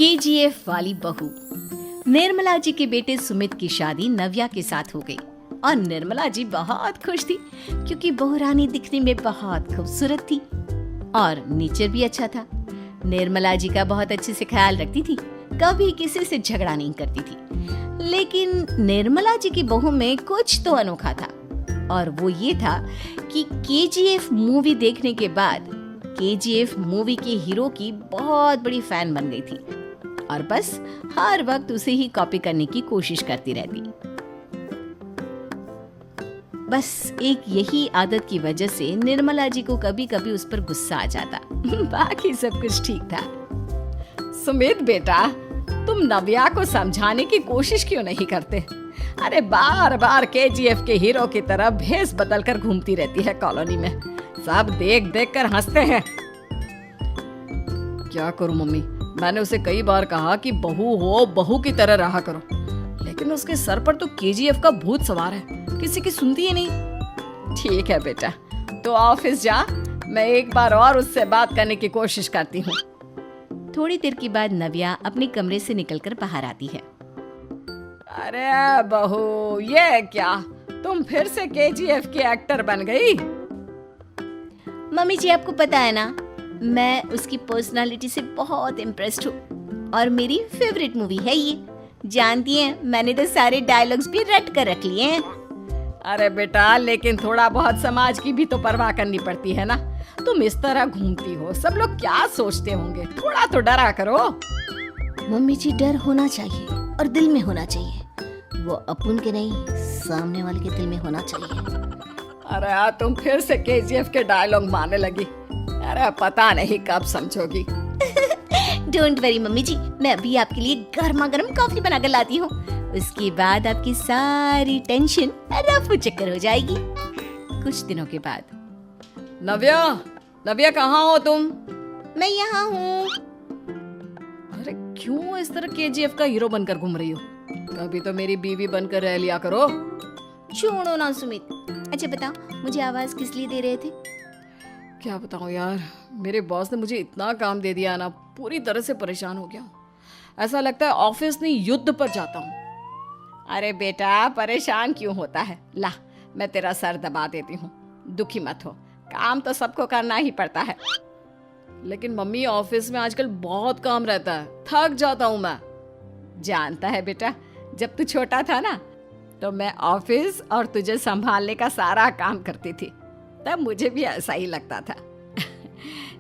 KGF वाली बहू। निर्मला जी के बेटे सुमित की शादी नव्या के साथ हो गई और निर्मला जी बहुत खुश थी क्योंकि बहू रानी दिखने में बहुत खूबसूरत थी और नेचर भी अच्छा था। निर्मला जी का बहुत अच्छे से ख्याल रखती थी, कभी किसी से झगड़ा नहीं करती थी। लेकिन निर्मला जी की बहू में कुछ तो अनोखा था और वो ये था कि केजीएफ मूवी देखने के बाद केजीएफ मूवी के हीरो की बहुत बड़ी फैन बन गई थी और बस हर वक्त उसे ही कॉपी करने की कोशिश करती रहती। बस एक यही आदत की वजह से निर्मला जी को कभी कभी उस पर गुस्सा आ जाता। बाकी सब कुछ ठीक था। सुमित बेटा, तुम नव्या को समझाने की कोशिश क्यों नहीं करते? अरे बार बार केजीएफ के हीरो की तरह भेस बदल कर घूमती रहती है कॉलोनी में। सब देख देख कर हंसते हैं। क्या करूं मम्मी, मैंने उसे कई बार कहा कि बहू हो, बहू की तरह रहा करो, लेकिन उसके सर पर तो केजीएफ का भूत सवार है, किसी की सुनती ही नहीं। ठीक है बेटा, तो ऑफिस जा, मैं एक बार और उससे बात करने की कोशिश करती हूँ। थोड़ी देर के बाद नव्या अपने कमरे से निकलकर बाहर आती है। अरे बहू, ये क्या, तुम फिर से केजीएफ की एक्टर बन गई? मम्मी जी, आपको पता है ना, मैं उसकी पर्सनालिटी से बहुत इम्प्रेस्ड हूँ और मेरी फेवरेट मूवी है ये। जानती हैं, मैंने तो सारे डायलॉग्स भी रट कर रख लिए हैं। अरे बेटा, लेकिन थोड़ा बहुत समाज की भी तो परवाह करनी पड़ती है ना। तुम इस तरह घूमती हो, सब लोग क्या सोचते होंगे, थोड़ा तो डरा करो। मम्मी जी, डर होना चाहिए और दिल में होना चाहिए, वो अपन के नहीं, सामने वाले के दिल में होना चाहिए। अरे यार, तुम फिर से केजीएफ के डायलॉग मारने लगी। अरे पता नहीं कब समझोगी। डोंट वरी मम्मी जी, मैं अभी आपके लिए गर्मा गर्म कॉफी बनाकर लाती हूँ। उसके बाद आपकी सारी टेंशन रफू चक्कर हो जाएगी। कुछ दिनों के बाद। नव्या, नव्या कहाँ हो तुम? मैं यहाँ हूँ। अरे क्यों इस तरह केजीएफ का हीरो बनकर घूम रही हो? कभी तो मेरी बीवी बनकर रह लिया करो। छोड़ो ना सुमित। अच्छा बताओ, मुझे आवाज किस लिए दे रहे थे? क्या बताऊं यार, मेरे बॉस ने मुझे इतना काम दे दिया ना, पूरी तरह से परेशान हो गया हूँ। ऐसा लगता है ऑफिस नहीं, युद्ध पर जाता हूँ। अरे बेटा, परेशान क्यों होता है? ला, मैं तेरा सर दबा देती हूँ, दुखी मत हो, काम तो सबको करना ही पड़ता है। लेकिन मम्मी, ऑफिस में आजकल बहुत काम रहता है, थक जाता हूँ मैं। जानता है बेटा, जब तू छोटा था ना, तो मैं ऑफिस और तुझे संभालने का सारा काम करती थी, तब मुझे भी ऐसा ही लगता था।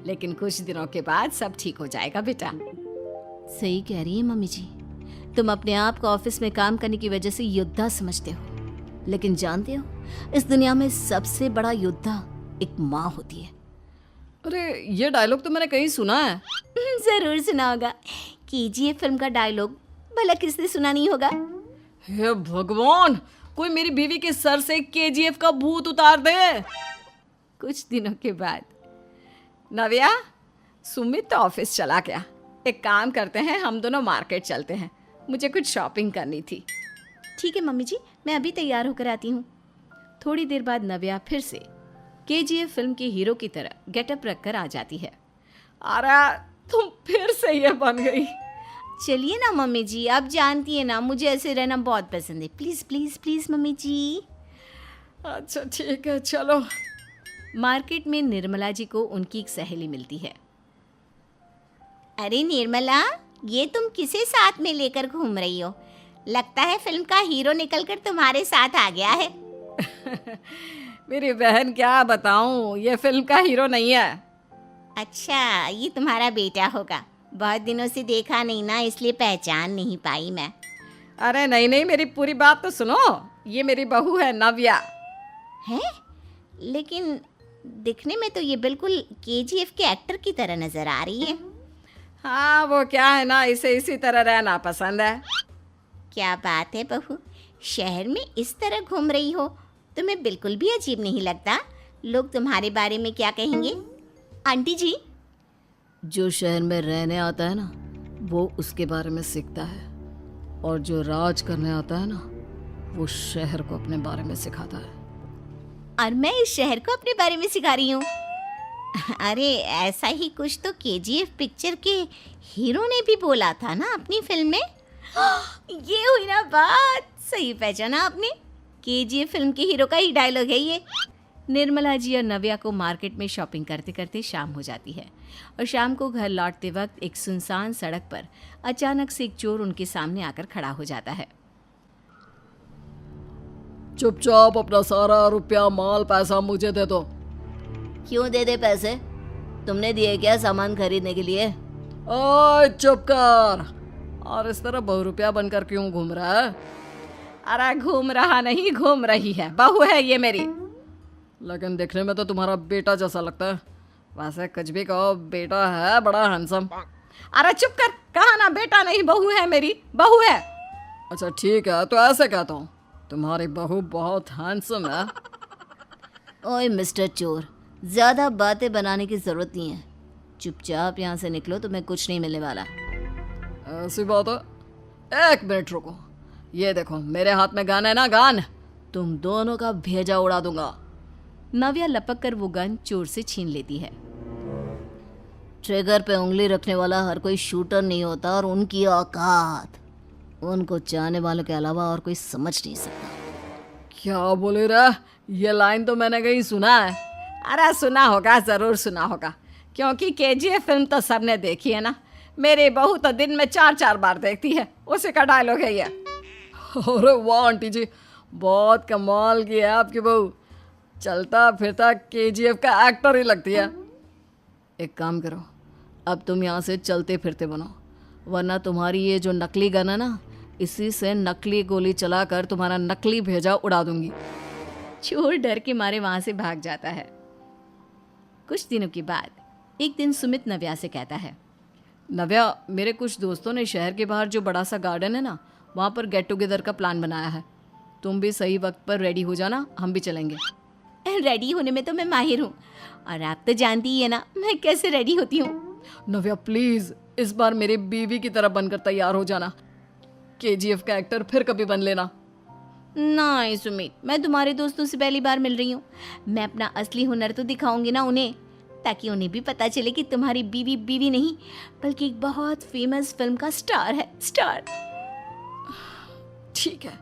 लेकिन कुछ दिनों के बाद सब ठीक हो जाएगा बेटा। सही कह रही है मम्मी जी, तुम अपने आप को ऑफिस में काम करने की वजह से योद्धा समझते हो, लेकिन जानते हो, इस दुनिया में सबसे बड़ा योद्धा एक माँ होती है। अरे ये डायलॉग तो मैंने कहीं सुना है। जरूर सुना होगा, केजीएफ फिल्म का डायलॉग, भला किसने सुना नहीं होगा? हे भगवान, कोई मेरी बीवी के सर से केजीएफ का भूत उतार दे। कुछ दिनों के बाद। नव्या, सुमित तो ऑफिस चला गया, एक काम करते हैं, हम दोनों मार्केट चलते हैं, मुझे कुछ शॉपिंग करनी थी। ठीक है मम्मी जी, मैं अभी तैयार होकर आती हूँ। थोड़ी देर बाद नव्या फिर से केजीएफ फिल्म के हीरो की तरह गेटअप रखकर आ जाती है। अरे तुम फिर से ये बन गई। चलिए ना मम्मी जी, आप जानती है ना, मुझे ऐसे रहना बहुत पसंद है। प्लीज प्लीज प्लीज मम्मी जी। अच्छा ठीक है, चलो। मार्केट में निर्मला जी को उनकी एक सहेली मिलती है। अरे निर्मला, ये तुम किसे साथ में लेकर घूम रही हो? लगता है फिल्म का हीरो निकलकर तुम्हारे साथ आ गया है। मेरी बहन, क्या बताऊं, ये फिल्म का हीरो नहीं है। अच्छा, ये तुम्हारा बेटा होगा, बहुत दिनों से देखा नहीं ना, इसलिए पहचान नहीं पाई मैं। अरे नहीं नहीं, मेरी पूरी बात तो सुनो, ये मेरी बहू है नव्या। है? लेकिन दिखने में तो ये बिल्कुल केजीएफ के एक्टर की तरह नजर आ रही है। हाँ, वो क्या है ना, इसे इसी तरह रहना पसंद है। क्या बात है बहू, शहर में इस तरह घूम रही हो, तुम्हें बिल्कुल भी अजीब नहीं लगता? लोग तुम्हारे बारे में क्या कहेंगे? आंटी जी, जो शहर में रहने आता है ना, वो उसके बारे में सीखता है, और जो राज करने आता है ना, वो शहर को अपने बारे में सिखाता है। और मैं इस शहर को अपने बारे में सिखा रही हूँ। अरे ऐसा ही कुछ तो केजीएफ पिक्चर के हीरो ने भी बोला था ना अपनी फिल्म में। ये हुई ना बात, सही पहचाना आपने। केजीएफ फिल्म के हीरो का ही डायलॉग है ये। निर्मला जी और नव्या को मार्केट में शॉपिंग करते करते शाम हो जाती है और शाम को घर लौटते वक्त एक सुनसान सड़क पर अचानक से एक चोर उनके सामने आकर खड़ा हो जाता है। चुपचाप अपना सारा रुपया माल पैसा मुझे दे दो। क्यों दे दे पैसे? तुमने दिए क्या सामान खरीदने के लिए? ओए चुप कर। और इस तरह बहुरुपया बनकर क्यों घूम रहा है? अरे घूम रहा नहीं, घूम रही है, बहू है ये मेरी। लेकिन देखने में तो तुम्हारा बेटा जैसा लगता है। वैसे कुछ भी कहो, बेटा है बड़ा हैंडसम। अरे चुप कर, कहा ना बेटा नहीं बहू है मेरी, बहू है। अच्छा ठीक है, तो ऐसे कहता हूँ, तुम्हारी बहू बहुत हैंडसम है। ओए मिस्टर चोर, ज़्यादा बातें बनाने की ज़रूरत नहीं है। चुपचाप यहाँ से निकलो, तुम्हें कुछ नहीं मिलने वाला। ऐसी बात है। एक मिनट रुको, ये देखो मेरे हाथ में गन है ना, गन। तुम दोनों का भेजा उड़ा दूंगा। नव्या लपक कर वो गन चोर से छीन लेती है। ट्रिगर पे उंगली रखने वाला हर कोई शूटर नहीं होता, और उनकी औकात उनको चाहने वालों के अलावा और कोई समझ नहीं सकता। क्या बोले रे? ये लाइन तो मैंने कहीं सुना है। अरे सुना होगा, ज़रूर सुना होगा, क्योंकि केजीएफ फिल्म तो सबने देखी है ना। मेरी बहू तो दिन में 4-4 बार देखती है, उसी का डायलॉग है ये। अरे वाह आंटी जी, बहुत कमाल की है आपकी बहू। चलता फिरता केजीएफ का एक्टर ही लगती है। एक काम करो, अब तुम यहाँ से चलते फिरते बनो, वरना तुम्हारी ये जो नकली गन है ना, इसी से नकली गोली चलाकर तुम्हारा नकली भेजा उड़ा दूंगी। चोर डर के मारे वहां से भाग जाता है। कुछ दिनों के बाद एक दिन सुमित नव्या से कहता है, नव्या, मेरे कुछ दोस्तों ने शहर के बाहर जो बड़ा सा गार्डन है ना, वहाँ पर गेट टुगेदर का प्लान बनाया है। तुम भी सही वक्त पर रेडी हो जाना, हम भी चलेंगे। रेडी होने में तो मैं माहिर हूँ, और आप तो जानती ही है ना मैं कैसे रेडी होती हूँ। नव्या प्लीज, इस बार मेरी बीवी की तरह बनकर तैयार हो जाना। केजीएफ का एक्टर फिर कभी बन लेना। नहीं सुमित, मैं तुम्हारे दोस्तों से पहली बार मिल रही हूँ। मैं अपना असली हुनर तो दिखाऊंगी ना उन्हें, ताकि उन्हें भी पता चले कि तुम्हारी बीवी बीवी नहीं, बल्कि एक बहुत फेमस फिल्म का स्टार है, स्टार। ठीक है,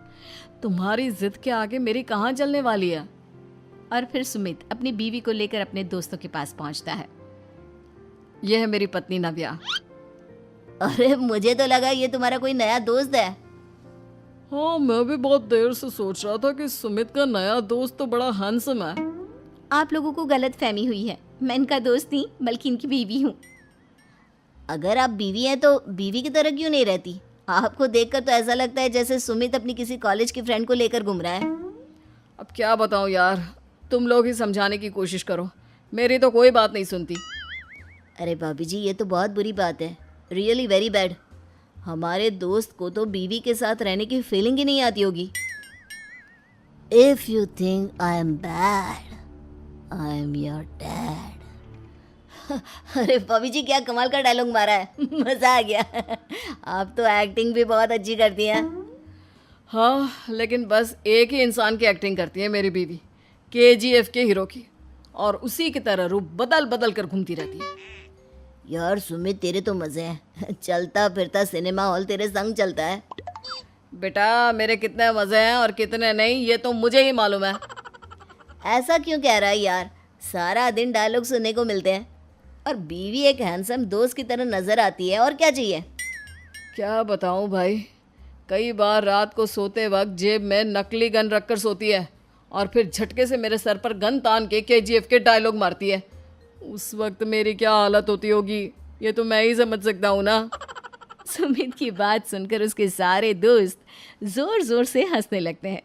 तुम्हारी जिद के आगे मेरी कहाँ जलने वाली है। और फिर सुमित अपनी बीवी को लेकर अपने दोस्तों के पास पहुंचता है। यह है मेरी पत्नी नव्या। अरे मुझे तो लगा ये तुम्हारा कोई नया दोस्त है। हाँ, मैं भी बहुत देर से सोच रहा था कि सुमित का नया दोस्त तो बड़ा हैंडसम है। आप लोगों को गलत फहमी हुई है, मैं इनका दोस्त नहीं बल्कि इनकी बीवी हूँ। अगर आप बीवी हैं तो बीवी की तरह क्यों नहीं रहती? आपको देखकर तो ऐसा लगता है जैसे सुमित अपनी किसी कॉलेज की फ्रेंड को लेकर घूम रहा है। अब क्या बताऊँ यार, तुम लोग ही समझाने की कोशिश करो, मेरी तो कोई बात नहीं सुनती। अरे भाभी जी, ये तो बहुत बुरी बात है, रियली वेरी बैड। हमारे दोस्त को तो बीवी के साथ रहने की फीलिंग ही नहीं आती होगी। If you think I am bad, I am your dad. अरे भाभी जी, क्या कमाल का डायलॉग मारा है, मजा आ गया। आप तो एक्टिंग भी बहुत अच्छी करती हैं। हाँ, लेकिन बस एक ही इंसान की एक्टिंग करती है मेरी बीवी, केजीएफ के हीरो की, और उसी की तरह रूप बदल बदल कर घूमती रहती है। यार सुमित, तेरे तो मजे हैं, चलता फिरता सिनेमा हॉल तेरे संग चलता है। बेटा, मेरे कितने मजे हैं और कितने नहीं, ये तो मुझे ही मालूम है। ऐसा क्यों कह रहा है यार, सारा दिन डायलॉग सुनने को मिलते हैं, और बीवी एक हैंडसम दोस्त की तरह नजर आती है, और क्या चाहिए। क्या बताऊं भाई, कई बार रात को सोते वक्त जेब में नकली गन रखकर सोती है, और फिर झटके से मेरे सर पर गन तान के केजीएफ के डायलॉग मारती है। उस वक्त मेरी क्या हालत होती होगी, ये तो मैं ही समझ सकता हूँ ना। सुमित की बात सुनकर उसके सारे दोस्त जोर जोर से हंसने लगते हैं।